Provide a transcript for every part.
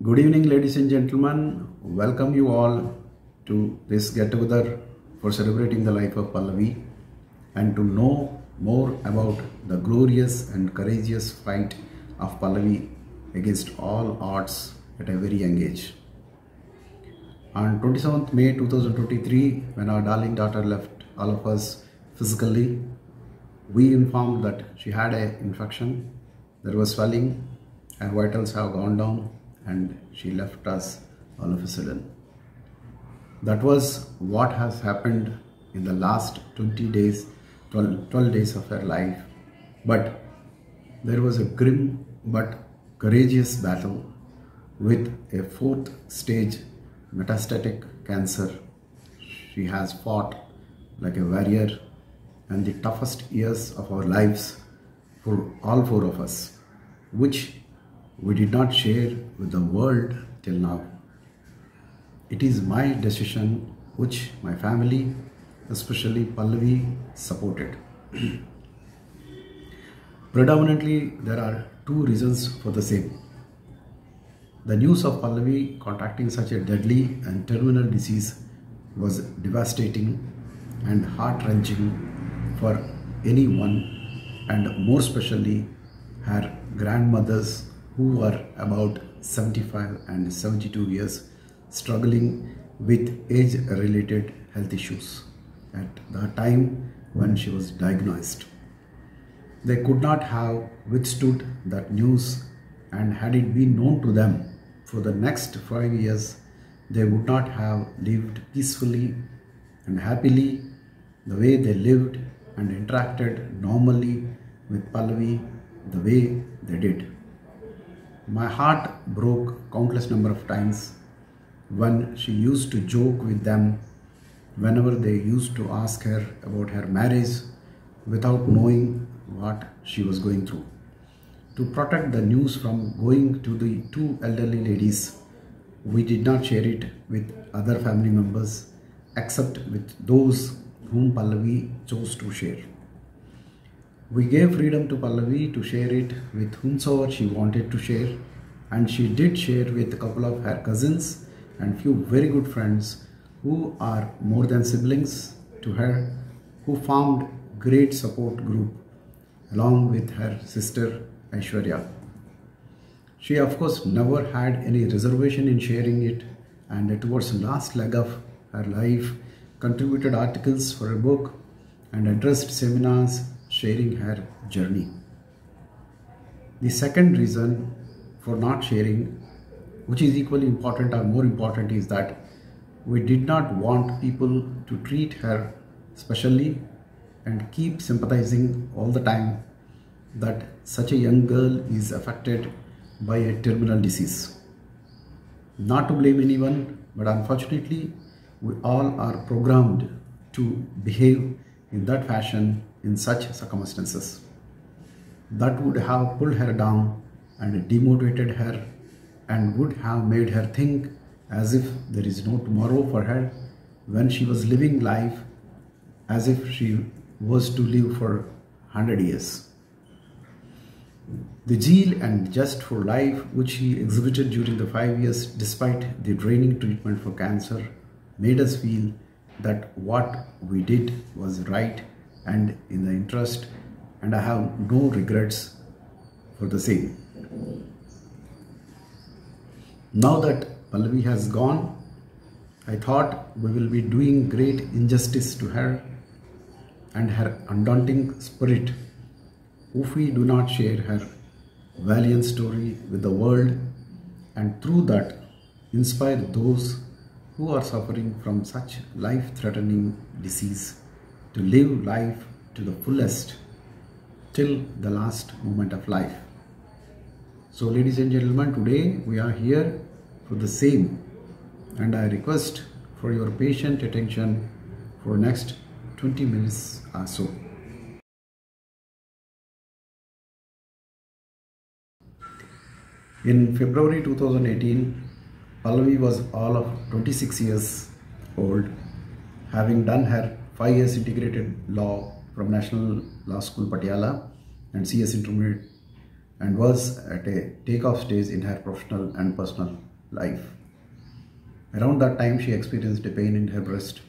Good evening, ladies and gentlemen. Welcome you all to this get-together for celebrating the life of Pallavi and to know more about the glorious and courageous fight of Pallavi against all odds at a very young age. On 27th May 2023, when our darling daughter left all of us physically, we informed that she had an infection, there was swelling, her vitals have gone down, and she left us all of a sudden. That was what has happened in the last 20 days, 12 days of her life. But there was a grim but courageous battle with a 4th stage metastatic cancer. She has fought like a warrior, and the toughest years of our lives for all 4 of us, which we did not share with the world till now. It is my decision which my family, especially Pallavi, supported. Predominantly, there are 2 reasons for the same. The news of Pallavi contracting such a deadly and terminal disease was devastating and heart-wrenching for anyone, and more especially her grandmothers, who were about 75 and 72 years, struggling with age-related health issues at the time when she was diagnosed. They could not have withstood that news, and had it been known to them for the next 5 years, they would not have lived peacefully and happily the way they lived and interacted normally with Pallavi the way they did. My heart broke countless number of times when she used to joke with them whenever they used to ask her about her marriage without knowing what she was going through. To protect the news from going to the 2 elderly ladies, we did not share it with other family members except with those whom Pallavi chose to share. We gave freedom to Pallavi to share it with whomsoever she wanted to share, and she did share with a couple of her cousins and few very good friends who are more than siblings to her, who formed great support group along with her sister Aishwarya. She of course never had any reservation in sharing it, and towards the last leg of her life contributed articles for a book and addressed seminars sharing her journey. The second reason for not sharing, which is equally important or more important, is that we did not want people to treat her specially and keep sympathizing all the time that such a young girl is affected by a terminal disease. Not to blame anyone, but unfortunately we all are programmed to behave in that fashion in such circumstances. That would have pulled her down and demotivated her and would have made her think as if there is no tomorrow for her when she was living life as if she was to live for 100 years. The zeal and zest for life which she exhibited during the 5 years despite the draining treatment for cancer made us feel that what we did was right and in the interest, and I have no regrets for the same. Now that Pallavi has gone, I thought we will be doing great injustice to her and her undaunting spirit if we do not share her valiant story with the world, and through that inspire those who are suffering from such life-threatening disease to live life to the fullest till the last moment of life. So ladies and gentlemen, today we are here for the same, and I request for your patient attention for next 20 minutes or so. In February 2018, Pallavi was all of 26 years old, having done her 5 years integrated law from National Law School Patiala and CS Intermediate, and was at a takeoff stage in her professional and personal life. Around that time, she experienced a pain in her breast.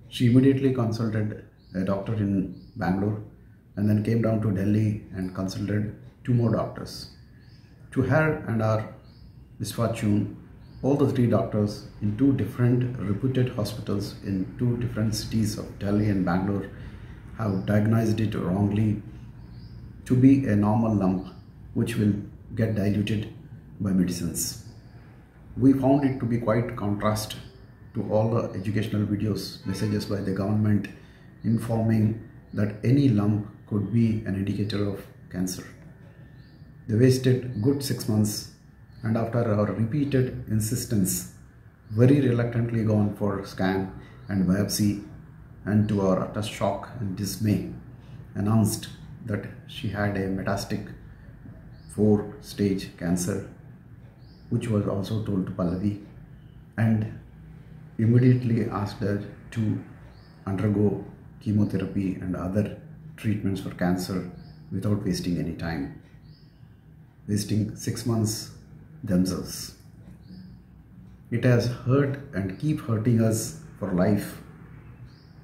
She immediately consulted a doctor in Bangalore and then came down to Delhi and consulted two more doctors. To her and our misfortune, all the three doctors in two different reputed hospitals in two different cities of Delhi and Bangalore have diagnosed it wrongly to be a normal lump which will get diluted by medicines. We found it to be quite contrast to all the educational videos, messages by the government informing that any lump could be an indicator of cancer. They wasted good 6 months, and after our repeated insistence, very reluctantly gone for scan and biopsy, and to our utter shock and dismay, announced that she had a metastatic 4-stage cancer, which was also told to Pallavi, and immediately asked her to undergo chemotherapy and other treatments for cancer without wasting any time, wasting 6 months themselves. It has hurt and keep hurting us for life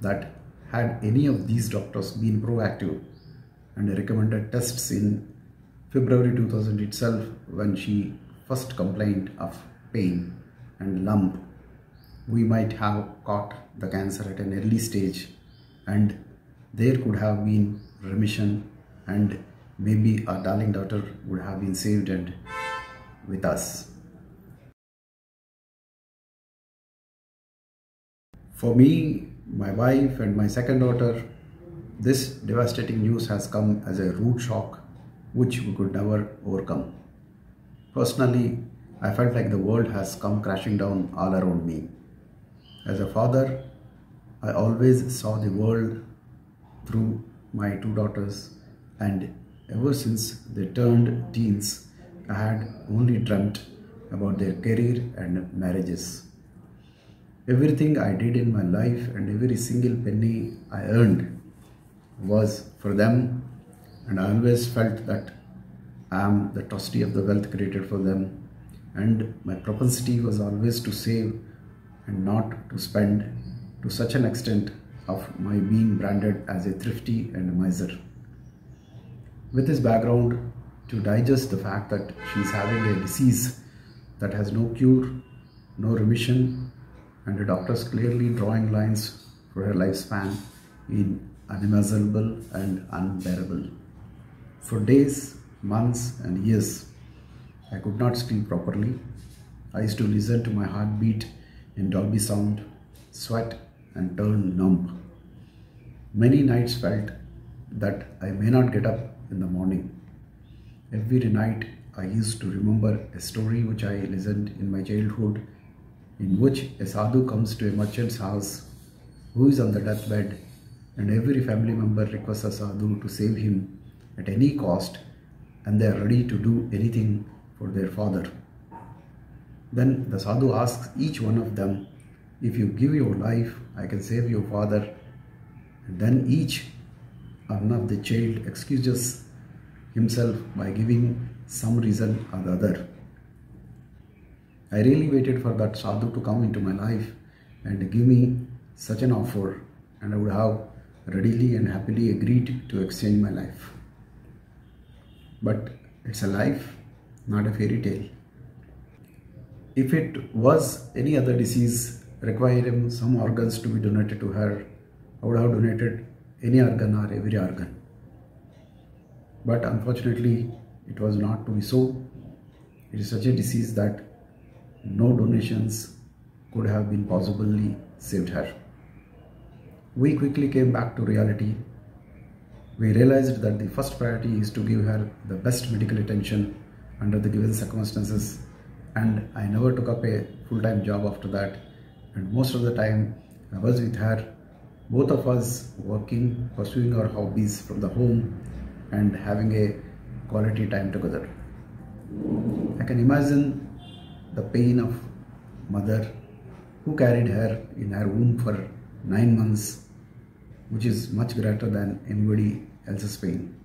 that had any of these doctors been proactive and recommended tests in February 2000 itself, when she first complained of pain and lump, we might have caught the cancer at an early stage and there could have been remission, and maybe our darling daughter would have been saved and with us. For me, my wife and my second daughter, this devastating news has come as a rude shock which we could never overcome. Personally, I felt like the world has come crashing down all around me. As a father, I always saw the world through my two daughters, and ever since they turned teens, I had only dreamt about their career and marriages. Everything I did in my life and every single penny I earned was for them, and I always felt that I am the trustee of the wealth created for them, and my propensity was always to save and not to spend, to such an extent of my being branded as a thrifty and a miser. With this background, to digest the fact that she is having a disease that has no cure, no remission, and the doctors clearly drawing lines for her lifespan in unimaginable and unbearable. For days, months and years, I could not sleep properly. I used to listen to my heartbeat in Dolby sound, sweat and turn numb. Many nights felt that I may not get up in the morning. Every night I used to remember a story which I listened in my childhood, in which a sadhu comes to a merchant's house who is on the deathbed, and every family member requests a sadhu to save him at any cost, and they are ready to do anything for their father. Then the sadhu asks each one of them, if you give your life, I can save your father. And then each one of the child excuses himself by giving some reason or the other. I really waited for that sadhu to come into my life and give me such an offer, and I would have readily and happily agreed to exchange my life. But it's a life, not a fairy tale. If it was any other disease requiring some organs to be donated to her, I would have donated any organ or every organ. But unfortunately, it was not to be so. It is such a disease that no donations could have been possibly saved her. We quickly came back to reality. We realized that the first priority is to give her the best medical attention under the given circumstances, and I never took up a full-time job after that, and most of the time I was with her, both of us working, pursuing our hobbies from the home and having a quality time together. I can imagine the pain of mother who carried her in her womb for 9 months, which is much greater than anybody else's pain.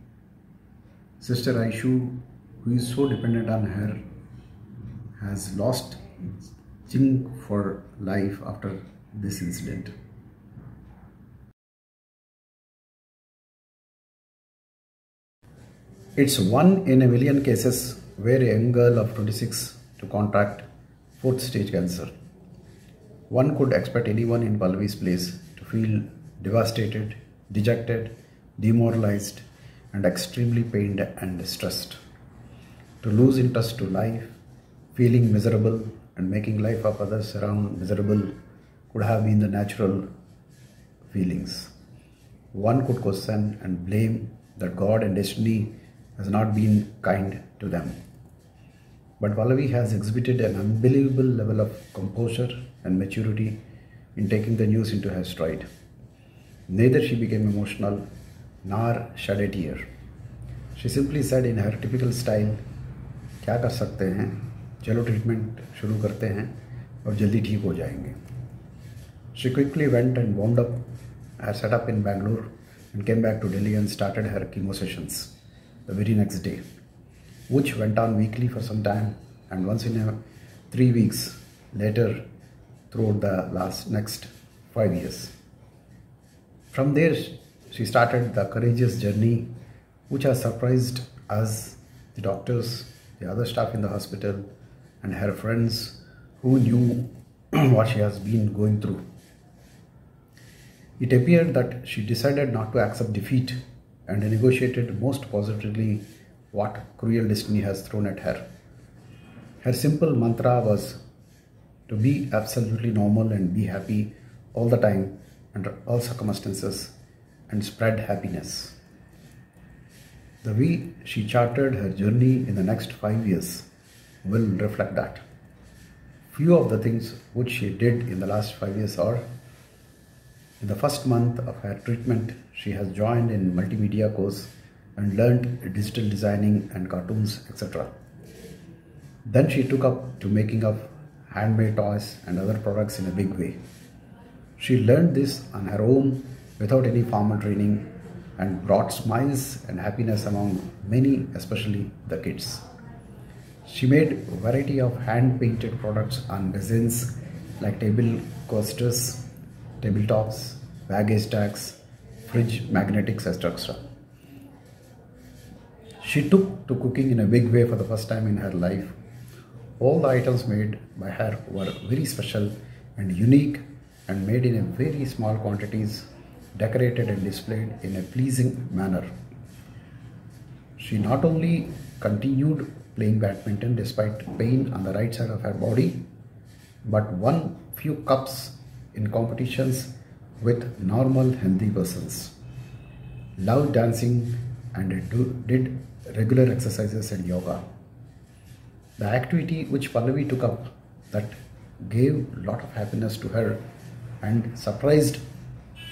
Sister Aishu, who is so dependent on her, has lost challenging for life after this incident. It's one in a million cases where a young girl of 26 to contract fourth stage cancer. One could expect anyone in Pallavi's place to feel devastated, dejected, demoralized, and extremely pained and stressed. To lose interest to life, feeling miserable, and making life of others around miserable could have been the natural feelings. One could question and blame that God and destiny has not been kind to them. But Pallavi has exhibited an unbelievable level of composure and maturity in taking the news into her stride. Neither she became emotional nor shed a tear. She simply said in her typical style, क्या कर सकते हैं, चलो treatment शुरू करते हैं और जल्दी ठीक हो जाएंगे. She quickly went and wound up her setup in Bangalore and came back to Delhi and started her chemo sessions the very next day, which went on weekly for some time and once in 3 weeks later throughout the next 5 years. From there, she started the courageous journey which has surprised us, the doctors, the other staff in the hospital, and her friends who knew what she has been going through. It appeared that she decided not to accept defeat and negotiated most positively what cruel destiny has thrown at her. Her simple mantra was to be absolutely normal and be happy all the time under all circumstances and spread happiness. The way she charted her journey in the next 5 years will reflect that. Few of the things which she did in the last 5 years are: in the first month of her treatment, she has joined in multimedia course and learned digital designing and cartoons, etc. Then she took up to making of handmade toys and other products in a big way. She learned this on her own without any formal training and brought smiles and happiness among many, especially the kids. She made a variety of hand-painted products on resins like table coasters, tabletops, baggage tags, fridge magnetics, etc. She took to cooking in a big way for the first time in her life. All the items made by her were very special and unique and made in a very small quantities, decorated and displayed in a pleasing manner. She not only continued playing badminton despite pain on the right side of her body, but won few cups in competitions with normal healthy persons, loved dancing and did regular exercises and yoga. The activity which Pallavi took up that gave a lot of happiness to her and surprised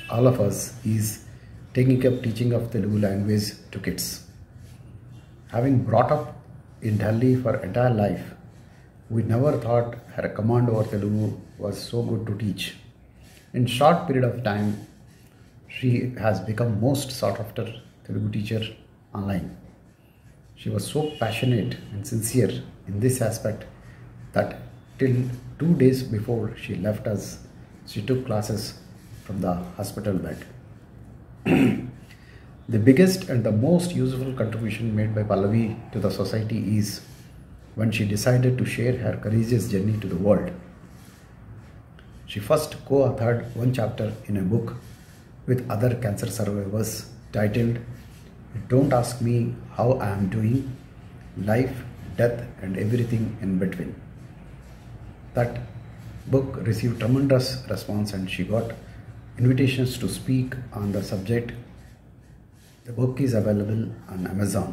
all of us is taking up teaching of Telugu language to kids. Having brought up in Delhi for entire life, we never thought her command over Telugu was so good to teach. In short period of time, she has become most sought after Telugu teacher online. She was so passionate and sincere in this aspect that till 2 days before she left us, she took classes from the hospital bed. The biggest and the most useful contribution made by Pallavi to the society is when she decided to share her courageous journey to the world. She first co-authored one chapter in a book with other cancer survivors titled "Don't Ask Me How I Am Doing, Life, Death and Everything in Between." That book received tremendous response and she got invitations to speak on the subject. The book is available on Amazon.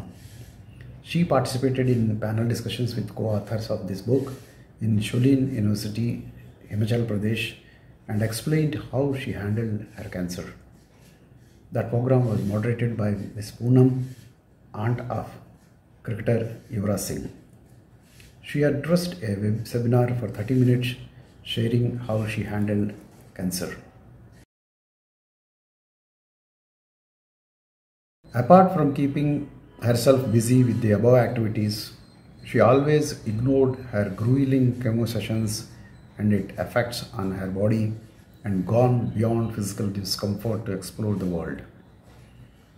She participated in panel discussions with co-authors of this book in Shulin University, Himachal Pradesh, and explained how she handled her cancer. That program was moderated by Ms. Poonam, aunt of cricketer Yuvraj Singh. She addressed a web seminar for 30 minutes sharing how she handled cancer. Apart from keeping herself busy with the above activities, She always ignored her grueling chemo sessions and its effects on her body and gone beyond physical discomfort to explore the world.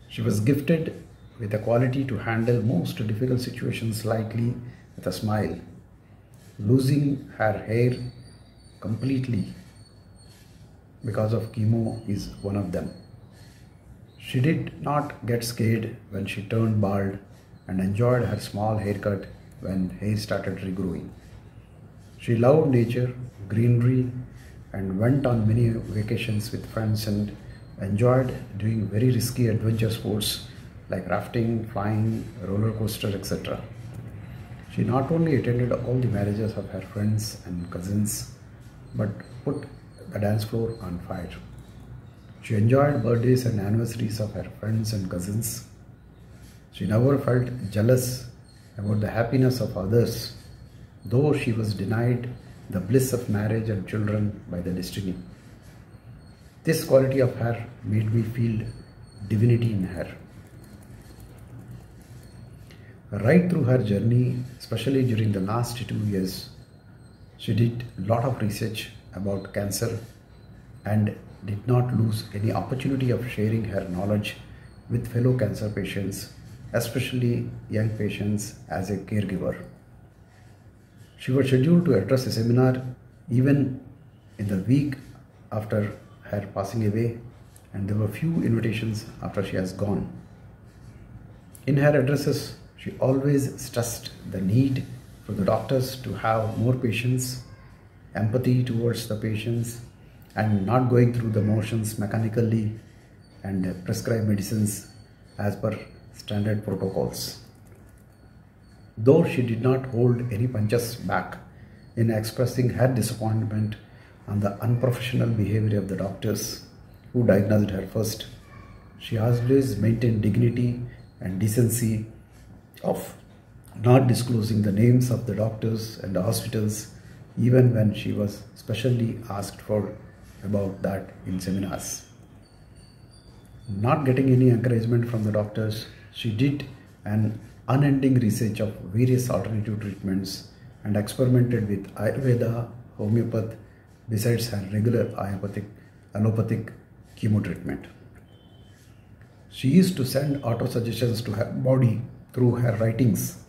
She was gifted with the quality to handle most difficult situations lightly with a smile. Losing her hair completely because of chemo is one of them. She did not get scared when she turned bald and enjoyed her small haircut when hair started regrowing. She loved nature, greenery, and went on many vacations with friends and enjoyed doing very risky adventure sports like rafting, flying, roller coaster, etc. She not only attended all the marriages of her friends and cousins, but put the dance floor on fire. She enjoyed birthdays and anniversaries of her friends and cousins. She never felt jealous about the happiness of others, though she was denied the bliss of marriage and children by the destiny. This quality of her made me feel divinity in her. Right through her journey, especially during the last 2 years, she did a lot of research about cancer and did not lose any opportunity of sharing her knowledge with fellow cancer patients, especially young patients, as a caregiver. She was scheduled to address a seminar even in the week after her passing away, and there were few invitations after she has gone. In her addresses, she always stressed the need for the doctors to have more patience, empathy towards the patients, and not going through the motions mechanically and prescribe medicines as per standard protocols. Though she did not hold any punches back in expressing her disappointment on the unprofessional behavior of the doctors who diagnosed her first, she always maintained dignity and decency of not disclosing the names of the doctors and the hospitals, even when she was specially asked for about that in seminars. Not getting any encouragement from the doctors, she did an unending research of various alternative treatments and experimented with Ayurveda, homeopathy, besides her regular allopathic chemo treatment. She used to send auto suggestions to her body through her writings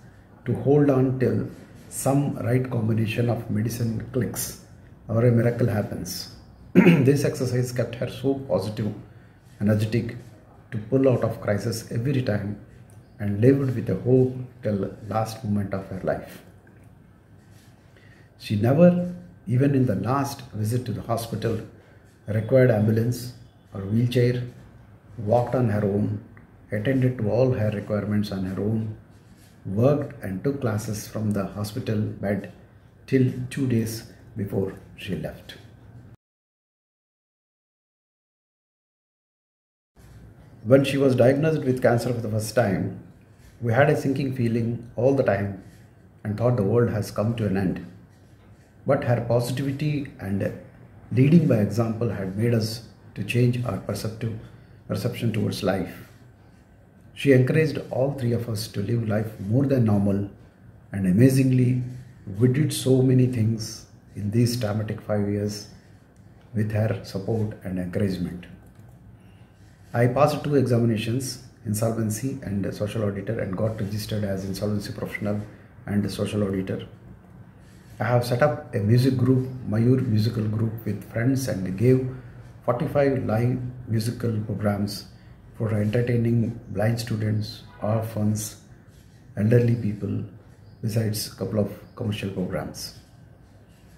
to hold on till some right combination of medicine clicks or a miracle happens. This exercise kept her so positive, energetic, to pull out of crisis every time, and lived with a hope till last moment of her life. She never, even in the last visit to the hospital, required ambulance or wheelchair, walked on her own, attended to all her requirements on her own, worked and took classes from the hospital bed till 2 days before she left. When she was diagnosed with cancer for the first time, we had a sinking feeling all the time and thought the world has come to an end. But her positivity and leading by example had made us to change our perception towards life. She encouraged all three of us to live life more than normal, and amazingly, we did so many things in these traumatic 5 years with her support and encouragement. I passed 2 examinations, insolvency and social auditor, and got registered as insolvency professional and social auditor. I have set up a music group, Mayur Musical Group, with friends and gave 45 live musical programs for entertaining blind students, orphans, elderly people, besides a couple of commercial programs.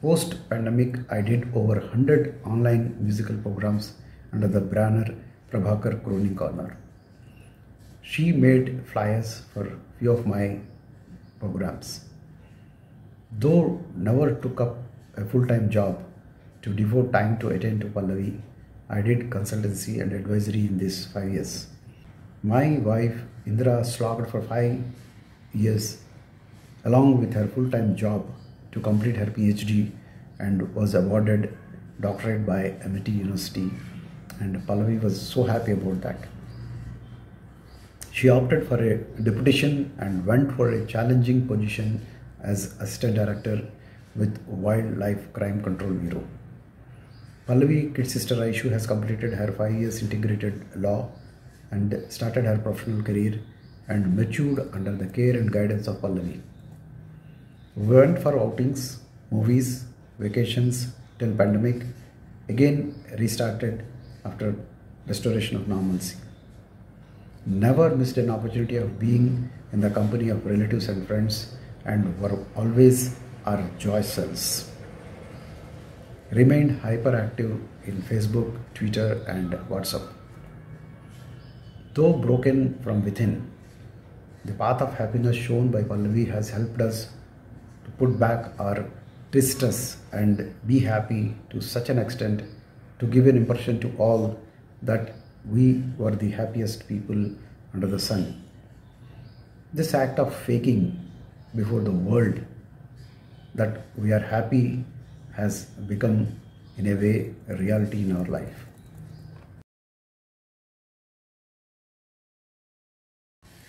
Post-pandemic, I did over 100 online musical programs under the banner Prabhakar Croning Corner. She made flyers for few of my programs. Though never took up a full-time job to devote time to attend to Pallavi, I did consultancy and advisory in these 5 years. My wife Indra slogged for 5 years along with her full-time job to complete her PhD and was awarded doctorate by MIT University, and Pallavi was so happy about that. She opted for a deputation and went for a challenging position as Assistant Director with Wildlife Crime Control Bureau. Pallavi, kid sister Aishu, has completed her 5 years integrated law and started her professional career and matured under the care and guidance of Pallavi. We went for outings, movies, vacations till pandemic, again restarted after restoration of normalcy. Never missed an opportunity of being in the company of relatives and friends and were always our joy cells. Remained hyperactive in Facebook, Twitter and WhatsApp. Though broken from within, the path of happiness shown by Pallavi has helped us to put back our tristes and be happy to such an extent to give an impression to all that we were the happiest people under the sun. This act of faking before the world that we are happy has become, in a way, a reality in our life.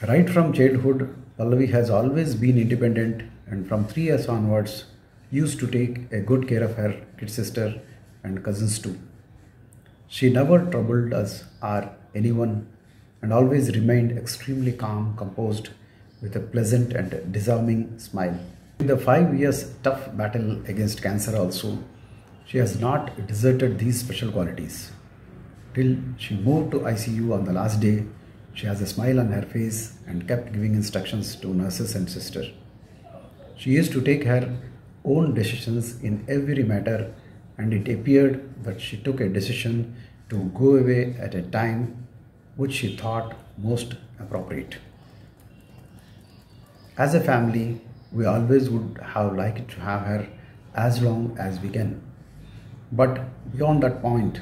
Right from childhood, Pallavi has always been independent and from 3 years onwards used to take a good care of her kid sister and cousins too. She never troubled us or anyone and always remained extremely calm, composed, with a pleasant and disarming smile. In the 5 years tough battle against cancer also, she has not deserted these special qualities. Till she moved to ICU on the last day, she has a smile on her face and kept giving instructions to nurses and sisters. She used to take her own decisions in every matter, and it appeared that she took a decision to go away at a time which she thought most appropriate. As a family, we always would have liked to have her as long as we can. But beyond that point,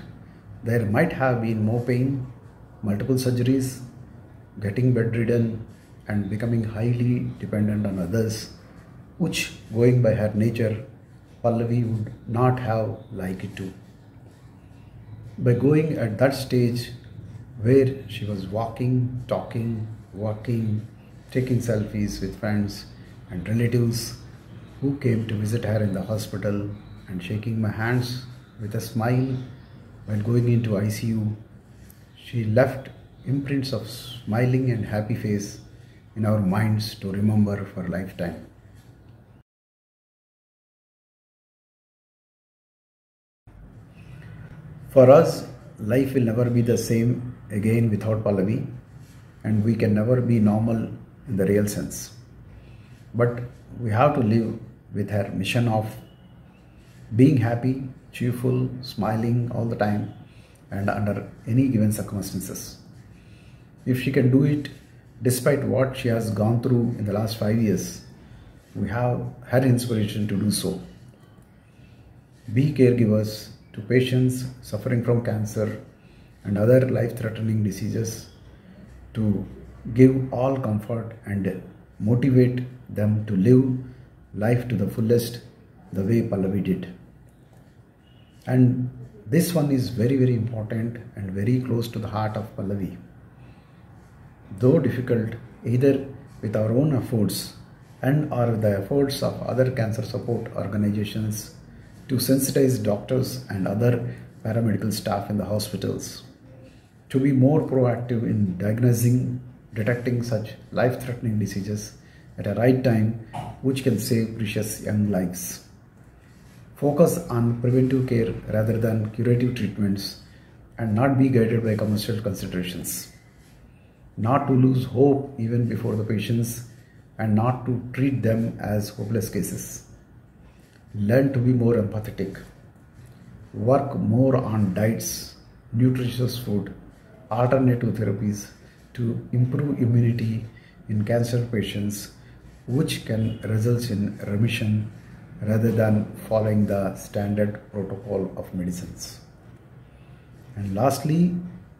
there might have been more pain, multiple surgeries, getting bedridden and becoming highly dependent on others, which, going by her nature, Pallavi would not have liked it to. By going at that stage where she was walking, talking, working, taking selfies with friends and relatives who came to visit her in the hospital and shaking my hands with a smile while going into ICU, she left imprints of smiling and happy face in our minds to remember for a lifetime. For us, life will never be the same again without Pallavi, and we can never be normal in the real sense. But we have to live with her mission of being happy, cheerful, smiling all the time and under any given circumstances. If she can do it despite what she has gone through in the last 5 years, we have her inspiration to do so. Be caregivers to patients suffering from cancer and other life-threatening diseases, to give all comfort and motivate them to live life to the fullest the way Pallavi did. And this one is very, very important and very close to the heart of Pallavi. Though difficult, either with our own efforts and or with the efforts of other cancer support organizations to sensitize doctors and other paramedical staff in the hospitals, to be more proactive in diagnosing, detecting such life-threatening diseases at a right time, which can save precious young lives. Focus on preventive care rather than curative treatments and not be guided by commercial considerations. Not to lose hope even before the patients and not to treat them as hopeless cases. Learn to be more empathetic. Work more on diets, nutritious food, alternative therapies to improve immunity in cancer patients, which can result in remission rather than following the standard protocol of medicines. And lastly,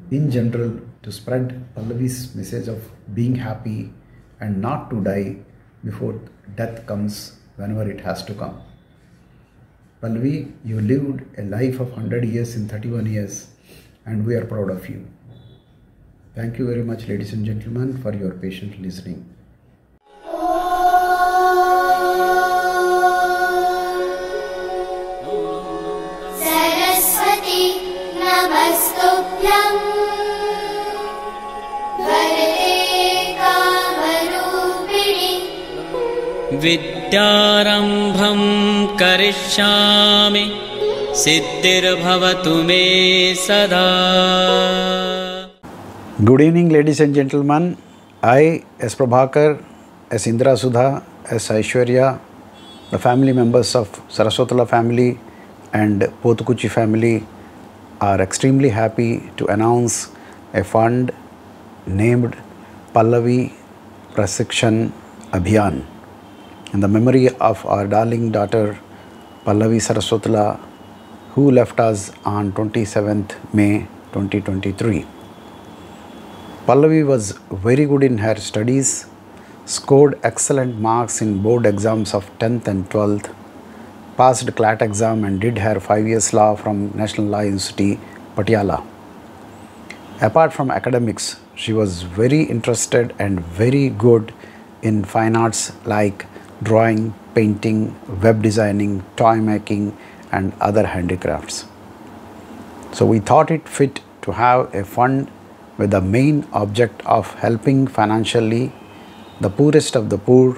in general, to spread Pallavi's message of being happy and not to die before death comes whenever it has to come. Pallavi, you lived a life of 100 years in 31 years and we are proud of you. Thank you very much, ladies and gentlemen, for your patient listening. Saraswati नमस्तुभ्यं वरदे कामरूपिणि विद्यारम्भं करिष्यामि सिद्धिर्भवतु मे सदा. Good evening, ladies and gentlemen. I, as Prabhakar, as Indra Sudha, as Aishwarya, the family members of Saraswatala family and Potukuchi family are extremely happy to announce a fund named Pallavi Prasikshan Abhiyan in the memory of our darling daughter Pallavi Saraswatala, who left us on 27th May 2023. Pallavi was very good in her studies, scored excellent marks in board exams of 10th and 12th, passed CLAT exam and did her 5 years law from National Law University, Patiala. Apart from academics, she was very interested and very good in fine arts like drawing, painting, web designing, toy making and other handicrafts. So we thought it fit to have a fund with the main object of helping financially the poorest of the poor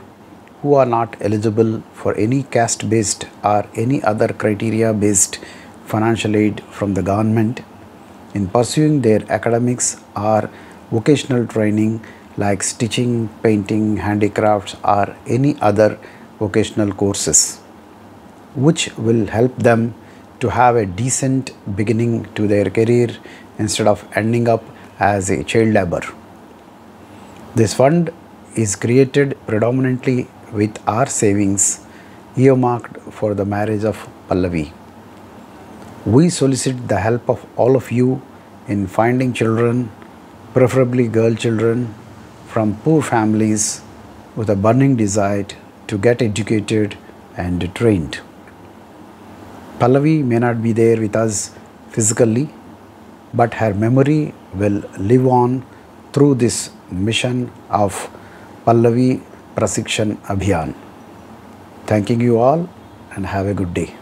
who are not eligible for any caste-based or any other criteria-based financial aid from the government in pursuing their academics or vocational training like stitching, painting, handicrafts or any other vocational courses, which will help them to have a decent beginning to their career instead of ending up as a child labor. This fund is created predominantly with our savings earmarked for the marriage of Pallavi. We solicit the help of all of you in finding children, preferably girl children, from poor families with a burning desire to get educated and trained. Pallavi may not be there with us physically, but her memory will live on through this mission of Pallavi Prasikshan Abhiyan. Thanking you all and have a good day.